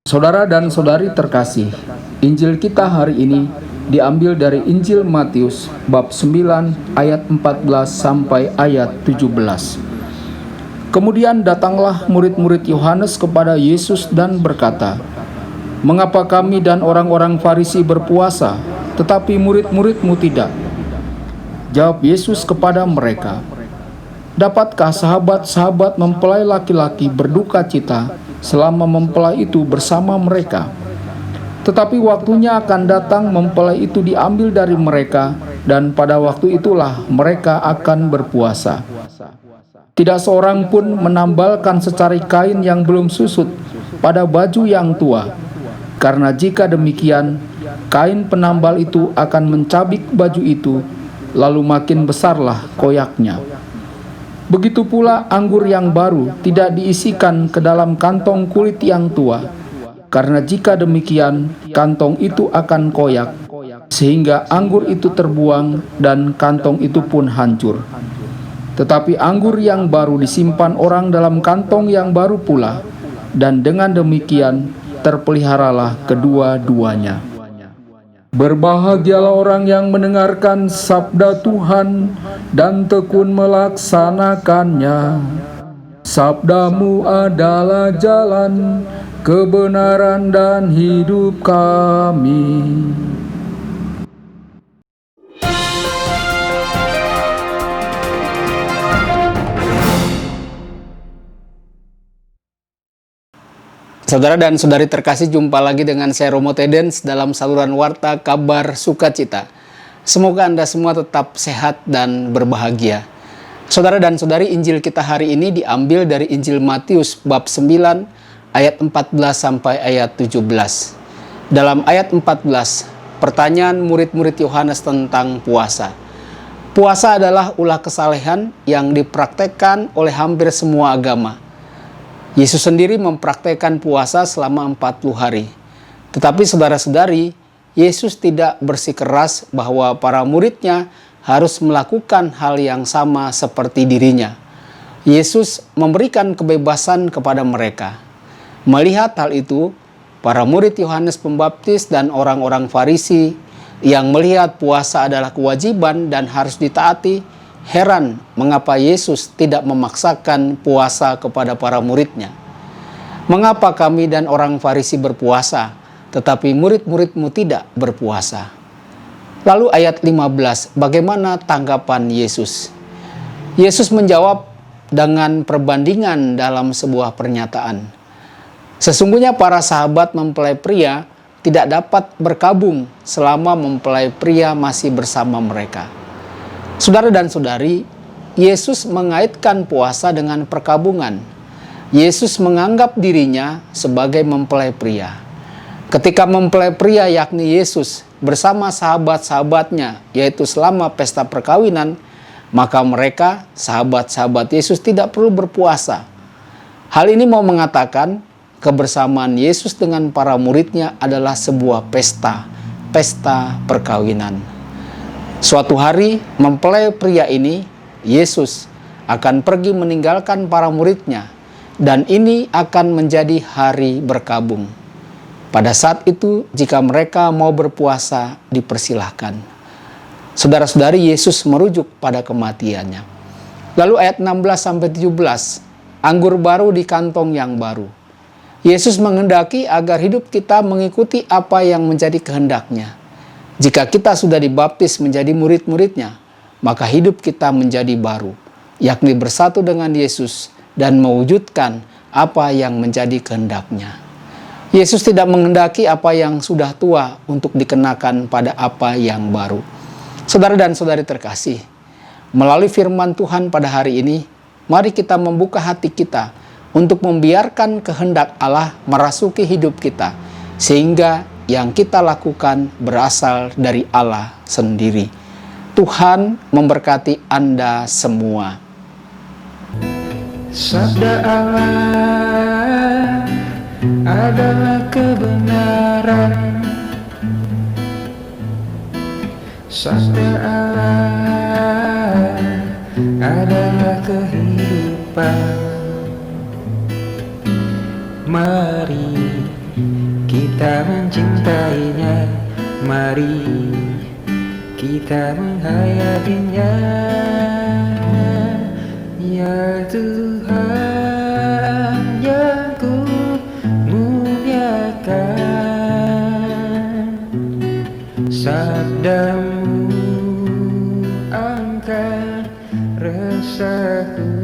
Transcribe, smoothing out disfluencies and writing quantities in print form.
Saudara dan saudari terkasih, Injil kita hari ini diambil dari Injil Matius bab 9 ayat 14 sampai ayat 17. Kemudian datanglah murid-murid Yohanes kepada Yesus dan berkata, "Mengapa kami dan orang-orang Farisi berpuasa, tetapi murid-murid-mu tidak?" Jawab Yesus kepada mereka, "Dapatkah sahabat-sahabat mempelai laki-laki berduka cita selama mempelai itu bersama mereka? Tetapi waktunya akan datang mempelai itu diambil dari mereka, dan pada waktu itulah mereka akan berpuasa. Tidak seorang pun menambalkan secari kain yang belum susut pada baju yang tua, karena jika demikian, kain penambal itu akan mencabik baju itu, lalu makin besarlah koyaknya. Begitu pula anggur yang baru tidak diisikan ke dalam kantong kulit yang tua, karena jika demikian kantong itu akan koyak, sehingga anggur itu terbuang dan kantong itu pun hancur. Tetapi anggur yang baru disimpan orang dalam kantong yang baru pula, dan dengan demikian terpeliharalah kedua-duanya." Berbahagialah orang yang mendengarkan sabda Tuhan dan tekun melaksanakannya. Sabdamu adalah jalan, kebenaran dan hidup kami. Saudara dan saudari terkasih, jumpa lagi dengan saya Romo Tedens dalam saluran Warta Kabar Sukacita. Semoga Anda semua tetap sehat dan berbahagia. Saudara dan saudari, Injil kita hari ini diambil dari Injil Matius bab 9 ayat 14 sampai ayat 17. Dalam ayat 14, pertanyaan murid-murid Yohanes tentang puasa. Puasa adalah ulah kesalehan yang dipraktekkan oleh hampir semua agama. Yesus sendiri mempraktekkan puasa selama 40 hari. Tetapi saudara-saudari, Yesus tidak bersikeras bahwa para muridnya harus melakukan hal yang sama seperti dirinya. Yesus memberikan kebebasan kepada mereka. Melihat hal itu, para murid Yohanes Pembaptis dan orang-orang Farisi yang melihat puasa adalah kewajiban dan harus ditaati, heran mengapa Yesus tidak memaksakan puasa kepada para muridnya. "Mengapa kami dan orang Farisi berpuasa, tetapi murid-muridmu tidak berpuasa?" Lalu ayat 15, bagaimana tanggapan Yesus? Yesus menjawab dengan perbandingan dalam sebuah pernyataan. Sesungguhnya para sahabat mempelai pria tidak dapat berkabung selama mempelai pria masih bersama mereka. Saudara dan saudari, Yesus mengaitkan puasa dengan perkabungan. Yesus menganggap dirinya sebagai mempelai pria. Ketika mempelai pria yakni Yesus bersama sahabat-sahabatnya, yaitu selama pesta perkawinan, maka mereka, sahabat-sahabat Yesus, tidak perlu berpuasa. Hal ini mau mengatakan kebersamaan Yesus dengan para muridnya adalah sebuah pesta perkawinan. Suatu hari, mempelai pria ini, Yesus, akan pergi meninggalkan para muridnya, dan ini akan menjadi hari berkabung. Pada saat itu, jika mereka mau berpuasa, dipersilahkan. Saudara-saudari, Yesus merujuk pada kematiannya. Lalu ayat 16-17, anggur baru di kantong yang baru. Yesus menghendaki agar hidup kita mengikuti apa yang menjadi kehendaknya. Jika kita sudah dibaptis menjadi murid-muridnya, maka hidup kita menjadi baru, yakni bersatu dengan Yesus dan mewujudkan apa yang menjadi kehendaknya. Yesus tidak menghendaki apa yang sudah tua untuk dikenakan pada apa yang baru. Saudara dan saudari terkasih, melalui firman Tuhan pada hari ini, mari kita membuka hati kita untuk membiarkan kehendak Allah merasuki hidup kita, sehingga yang kita lakukan berasal dari Allah sendiri. Tuhan memberkati Anda semua. Sabda Allah adalah kebenaran. Sabda Allah adalah kehidupan. Mari kita menghayatinya. Ya Tuhan yang ku muliakan, sabdamu angkat resahku.